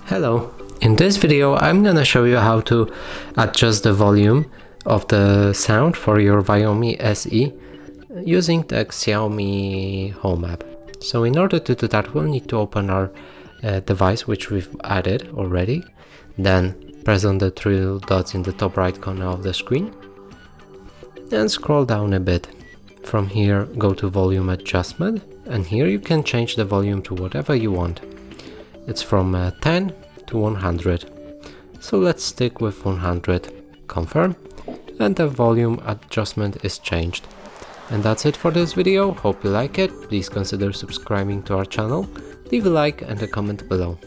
Hello, in this video I'm gonna show you how to adjust the volume of the sound for your Viomi SE using the Xiaomi Home app. So in order to do that, we'll need to open our device, which we've added already. Then press on the three little dots in the top right corner of the screen and scroll down a bit. From here go to volume adjustment, and here you can change the volume to whatever you want. It's from 10 to 100. So let's stick with 100. Confirm, and the volume adjustment is changed. And that's it for this video. Hope you like it. Please consider subscribing to our channel. Leave a like and a comment below.